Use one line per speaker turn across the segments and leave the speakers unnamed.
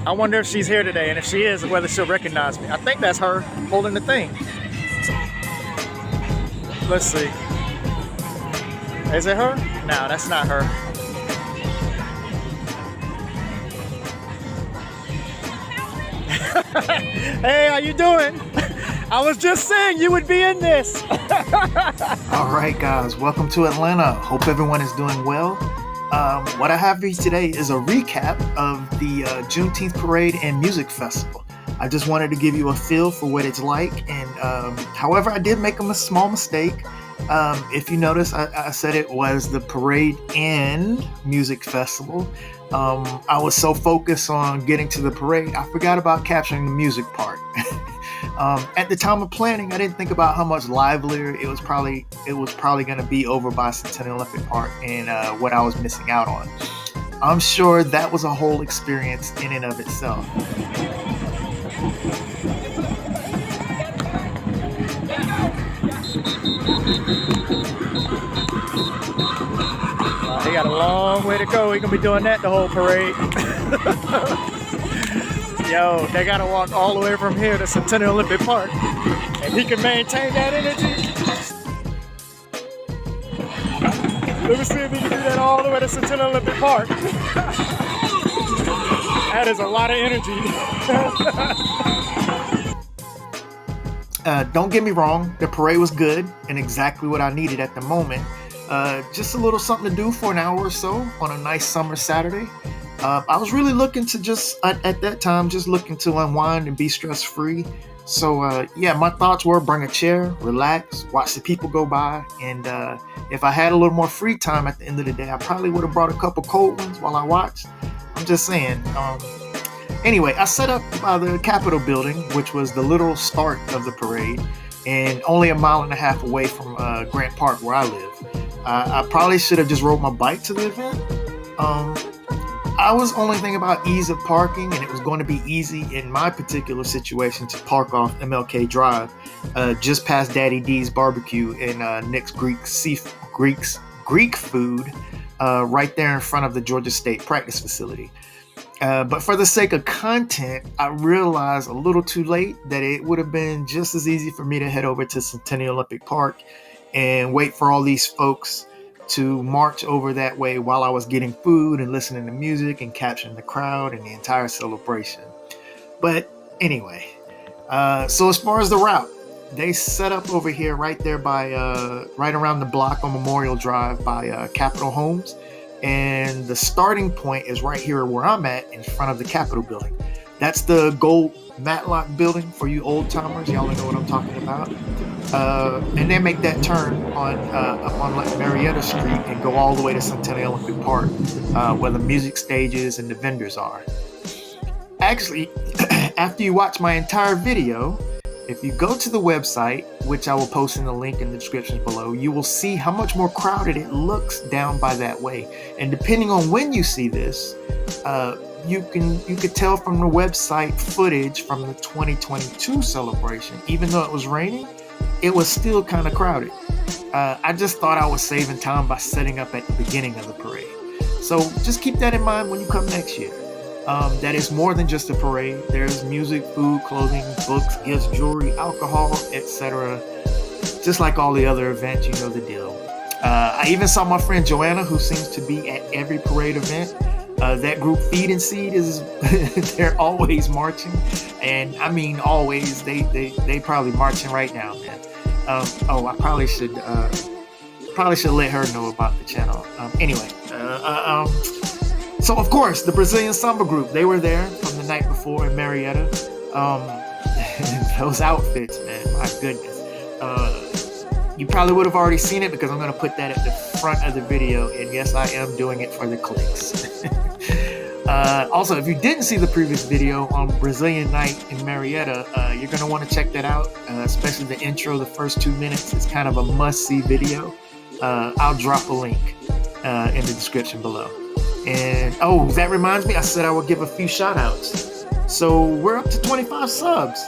I wonder if she's here today, and if she is, whether she'll recognize me. I think that's her holding the thing. Let's see. Is it her? No, that's not her. Hey, how you doing? I was just saying you would be in this.
All right, guys, welcome to Atlanta. Hope everyone is doing well. What I have for you today is a recap of the Juneteenth Parade and Music Festival. I just wanted to give you a feel for what it's like, and however, I did make a small mistake. If you notice, I said it was the Parade and Music Festival. I was so focused on getting to the parade, I forgot about capturing the music part. At the time of planning, I didn't think about how much livelier it was probably going to be over by Centennial Olympic Park and what I was missing out on. I'm sure that was a whole experience in and of itself.
He got a long way to go. He's gonna be doing that the whole parade. Yo, they gotta walk all the way from here to Centennial Olympic Park, and he can maintain that energy. Let me see if he can do that all the way to Centennial Olympic Park. That is a lot of energy.
Don't get me wrong, the parade was good and exactly what I needed at the moment. Just a little something to do for an hour or so on a nice summer Saturday. I was really looking to at that time, just looking to unwind and be stress-free. So, yeah, my thoughts were bring a chair, relax, watch the people go by. And if I had a little more free time at the end of the day, I probably would have brought a couple cold ones while I watched. I'm just saying. Anyway, I set up by the Capitol building, which was the literal start of the parade, and only a mile and a half away from Grant Park, where I live. I probably should have just rode my bike to the event. I was only thinking about ease of parking, and it was going to be easy in my particular situation to park off MLK Drive, just past Daddy D's Barbecue and Nick's Greek food, right there in front of the Georgia State practice facility. But for the sake of content, I realized a little too late that it would have been just as easy for me to head over to Centennial Olympic Park and wait for all these folks to march over that way while I was getting food and listening to music and capturing the crowd and the entire celebration. But anyway, so as far as the route, they set up over here right there by right around the block on Memorial Drive by Capitol Homes. And the starting point is right here where I'm at in front of the Capitol building. That's the gold Matlock building for you old timers. Y'all know what I'm talking about. And then make that turn up on Marietta Street and go all the way to Centennial Olympic Park, where the music stages and the vendors are. Actually, after you watch my entire video, if you go to the website, which I will post in the link in the description below, you will see how much more crowded it looks down by that way. And depending on when you see this, you could tell from the website footage from the 2022 celebration, even though it was raining, it was still kind of crowded. I just thought I was saving time by setting up at the beginning of the parade. So just keep that in mind when you come next year. That is more than just a parade. There's music, food, clothing, books, gifts, jewelry, alcohol, etc. Just like all the other events, you know the deal. I even saw my friend Joanna, who seems to be at every parade event. That group Feed and Seed they're always marching. And I mean always, they probably marching right now, man. I probably should let her know about the channel. Anyway, so of course, the Brazilian SAMBA group, they were there from the night before in Marietta. Those outfits, man, my goodness. You probably would have already seen it because I'm going to put that at the front of the video. And yes, I am doing it for the clicks. Also, if you didn't see the previous video on Brazilian Night in Marietta, you're going to want to check that out, especially the intro, the first 2 minutes. It's kind of a must-see video. I'll drop a link in the description below. And that reminds me, I said I would give a few shout outs. So we're up to 25 subs.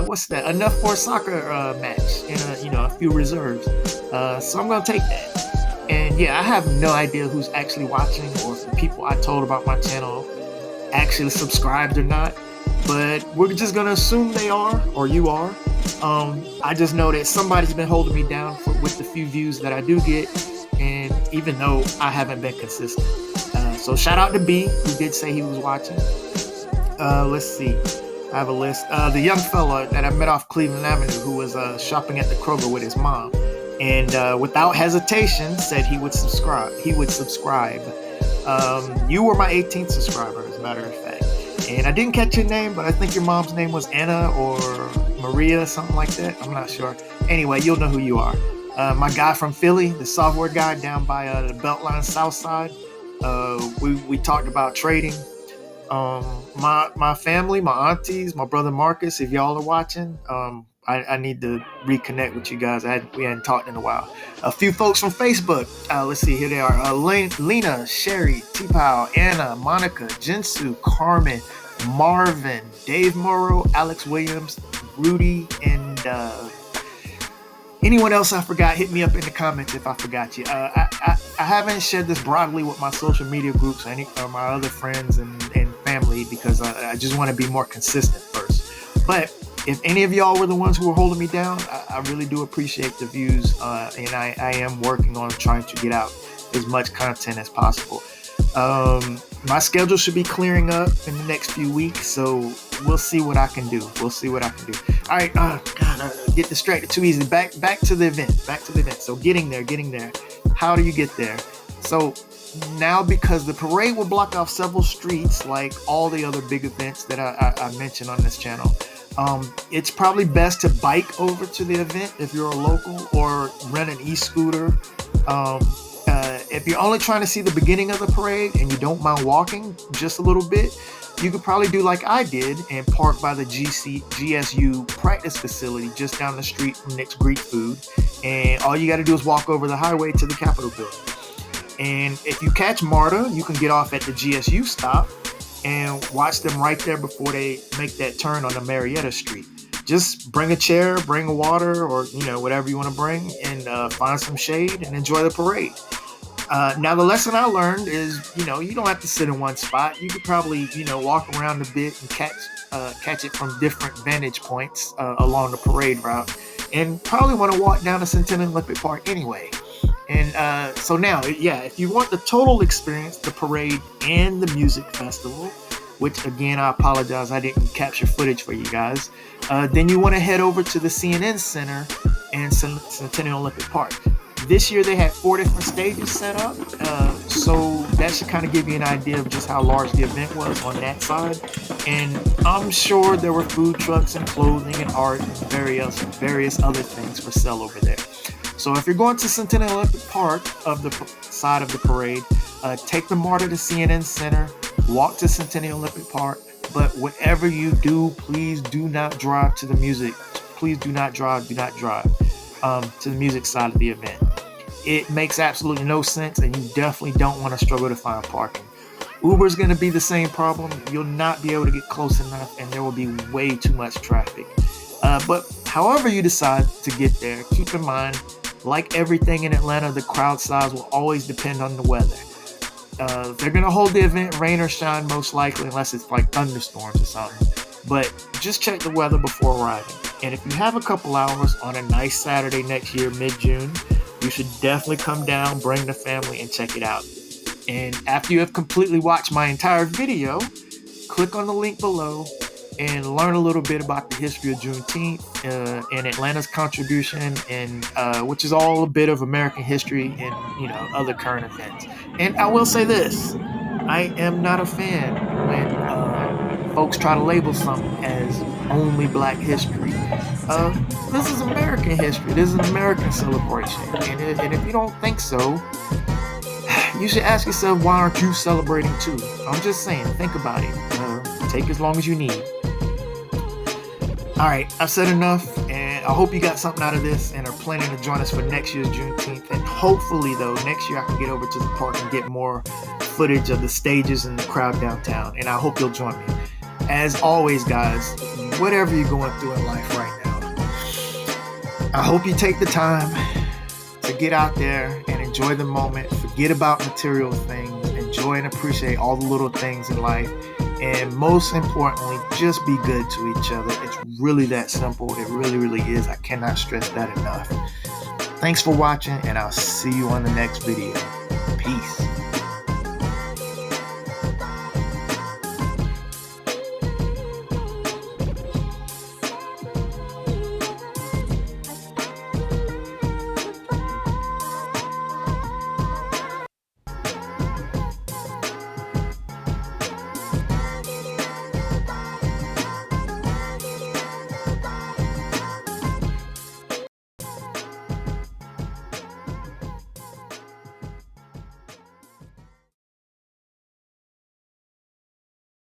What's that? Enough for a soccer match and a few reserves. So I'm gonna take that. And yeah, I have no idea who's actually watching or if the people I told about my channel actually subscribed or not, but we're just gonna assume they are, or you are. I just know that somebody's been holding me down with the few views that I do get, and even though I haven't been consistent. So shout out to B, who did say he was watching. Let's see. I have a list. The young fella that I met off Cleveland Avenue who was shopping at the Kroger with his mom, and without hesitation said he would subscribe. You were my 18th subscriber, as a matter of fact. And I didn't catch your name, but I think your mom's name was Anna or Maria, something like that. I'm not sure. Anyway, you'll know who you are. My guy from Philly, the software guy down by the Beltline South Side. We talked about trading. My family, my aunties, my brother Marcus, if y'all are watching, I need to reconnect with you guys. We hadn't talked in a while. A few folks from Facebook. Let's see, here they are. Lena, Sherry, T-Pow, Anna, Monica, Jinsu, Carmen, Marvin, Dave Morrow, Alex Williams, Rudy, and anyone else I forgot, hit me up in the comments if I forgot you. I haven't shared this broadly with my social media groups or my other friends and family because I just want to be more consistent first. But if any of y'all were the ones who were holding me down, I really do appreciate the views, and I am working on trying to get out as much content as possible. My schedule should be clearing up in the next few weeks, so we'll see what I can do. All right, get distracted too easy. Back to the event. So getting there. How do you get there? So now, because the parade will block off several streets like all the other big events that I mentioned on this channel, it's probably best to bike over to the event if you're a local, or rent an e-scooter. If you're only trying to see the beginning of the parade and you don't mind walking just a little bit, you could probably do like I did and park by the GSU practice facility just down the street from Nick's Greek Food. And all you got to do is walk over the highway to the Capitol building. And if you catch MARTA, you can get off at the GSU stop and watch them right there before they make that turn on the Marietta Street. Just bring a chair, bring a water, or whatever you want to bring, and find some shade and enjoy the parade. Now, the lesson I learned is, you don't have to sit in one spot. You could probably, walk around a bit and catch it from different vantage points along the parade route, and probably want to walk down to Centennial Olympic Park anyway. And so now, if you want the total experience, the parade and the music festival, which again, I apologize, I didn't capture footage for you guys, then you want to head over to the CNN Center in Centennial Olympic Park. This year they had 4 different stages set up, so that should kind of give you an idea of just how large the event was on that side. And I'm sure there were food trucks and clothing and art and various other things for sale over there. So if you're going to Centennial Olympic Park of the side of the parade, take the MARTA to CNN Center, walk to Centennial Olympic Park. But whatever you do, please do not drive to the music. Please do not drive to the music side of the event. It makes absolutely no sense, and you definitely don't want to struggle to find parking. Uber's going to be the same problem. You'll not be able to get close enough, and there will be way too much traffic. But however you decide to get there, keep in mind, like everything in Atlanta, the crowd size will always depend on the weather. They're going to hold the event rain or shine, most likely, unless it's like thunderstorms or something. But just check the weather before arriving. And if you have a couple hours on a nice Saturday next year, mid-June, you should definitely come down, bring the family, and check it out. And after you have completely watched my entire video, click on the link below and learn a little bit about the history of Juneteenth and Atlanta's contribution, and which is all a bit of American history and other current events. And I will say this: I am not a fan when folks try to label something as only Black history. This is American history. This is an American celebration. And if you don't think so, you should ask yourself, why aren't you celebrating too? I'm just saying, think about it. Take as long as you need. All right, I've said enough, and I hope you got something out of this and are planning to join us for next year's Juneteenth. And hopefully, though, next year I can get over to the park and get more footage of the stages and the crowd downtown. And I hope you'll join me. As always, guys, whatever you're going through in life right now, I hope you take the time to get out there and enjoy the moment. Forget about material things. Enjoy and appreciate all the little things in life. And most importantly, just be good to each other. It's really that simple. It really, really is. I cannot stress that enough. Thanks for watching, and I'll see you on the next video. Peace.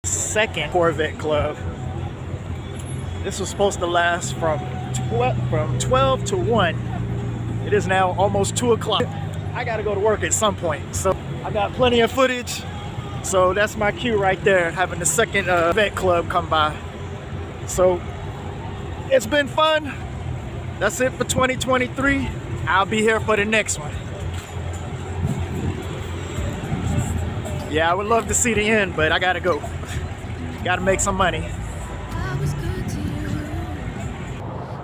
Second Corvette Club. This was supposed to last from 12 to 1. It is now almost 2 o'clock. I gotta go to work at some point, so I got plenty of footage. So that's my cue right there, having the second Corvette Club come by. So it's been fun. That's it for 2023. I'll be here for the next one. Yeah, I would love to see the end, but I gotta go. Gotta make some money.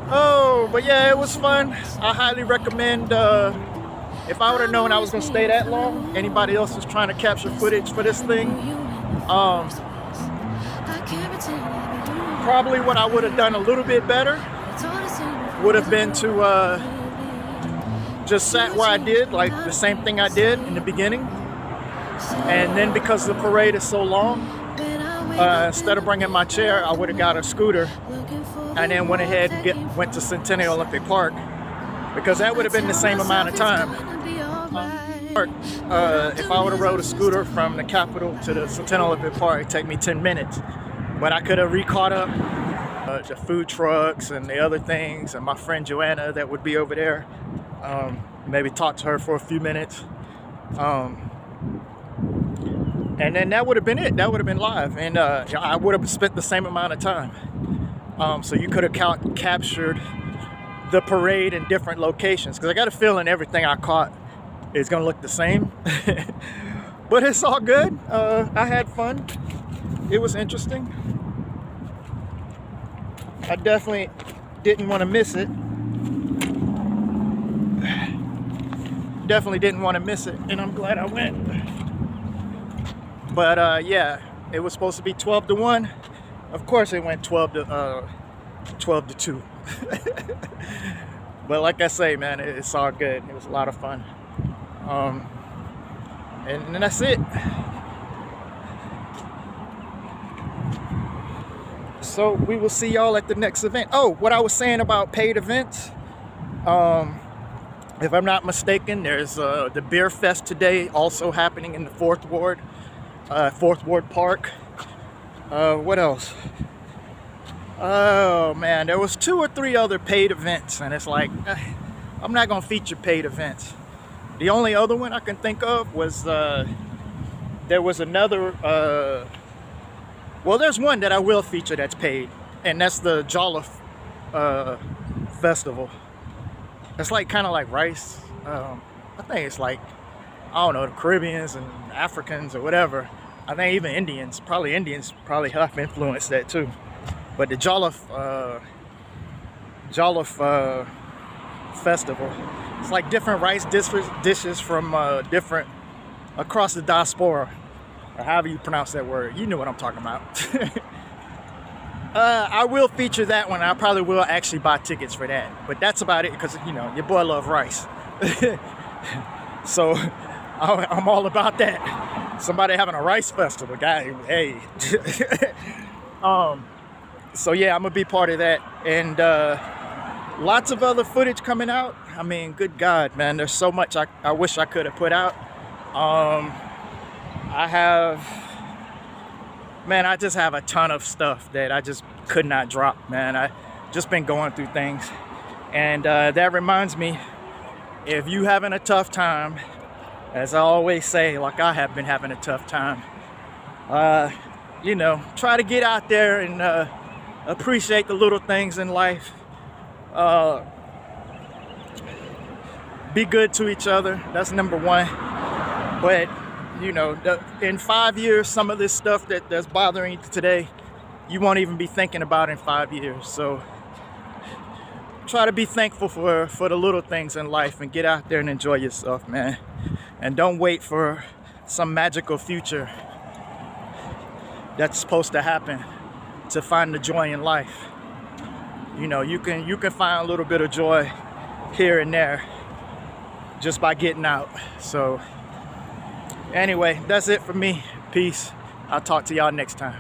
Oh, but yeah, it was fun. I highly recommend, if I would have known I was gonna stay that long, anybody else was trying to capture footage for this thing, probably what I would have done a little bit better would have been to just sat where I did, like the same thing I did in the beginning. And then because the parade is so long, instead of bringing my chair, I would have got a scooter and then went ahead and went to Centennial Olympic Park, because that would have been the same amount of time. If I would have rode a scooter from the Capitol to the Centennial Olympic Park, it'd take me 10 minutes. But I could have re-caught up the food trucks and the other things, and my friend Joanna that would be over there. Maybe talk to her for a few minutes. And then that would have been it. That would have been live, and I would have spent the same amount of time. So you could have captured the parade in different locations, because I got a feeling everything I caught is gonna look the same. But it's all good. I had fun. It was interesting. I definitely didn't want to miss it. Definitely didn't want to miss it, and I'm glad I went. But yeah, it was supposed to be 12 to 1. Of course it went 12 to 2. But like I say, man, it's all good. It was a lot of fun. And that's it. So we will see y'all at the next event. Oh, what I was saying about paid events. If I'm not mistaken, there's the Beer Fest today also happening in the 4th Ward. 4th Ward Park. What else? Oh man, there was 2 or 3 other paid events, and it's like, I'm not gonna feature paid events. The only other one I can think of was there was another, well, there's one that I will feature that's paid, and that's the Jolliffe Festival. It's like kind of like rice. I think it's like, I don't know, the Caribbeans and Africans or whatever. I think even Indians probably have influenced that too. But the Jolliffe Festival, it's like different rice dishes from different, across the diaspora, or however you pronounce that word. You know what I'm talking about. I will feature that one. I probably will actually buy tickets for that. But that's about it, because, you know, your boy love rice. So I'm all about that. Somebody having a rice festival, guy. Hey. So yeah, I'm gonna be part of that, and lots of other footage coming out. I mean, good God, man, there's so much I wish I could have put out. I just have a ton of stuff that I just could not drop, man. I just been going through things, and that reminds me, if you having a tough time, as I always say, like I have been having a tough time, you know, try to get out there and appreciate the little things in life. Be good to each other. That's number one. But you know, in 5 years, some of this stuff that's bothering you today, you won't even be thinking about in 5 years. So try to be thankful for the little things in life and get out there and enjoy yourself, man. And don't wait for some magical future that's supposed to happen to find the joy in life. You know, you can find a little bit of joy here and there just by getting out. So anyway, that's it for me. Peace. I'll talk to y'all next time.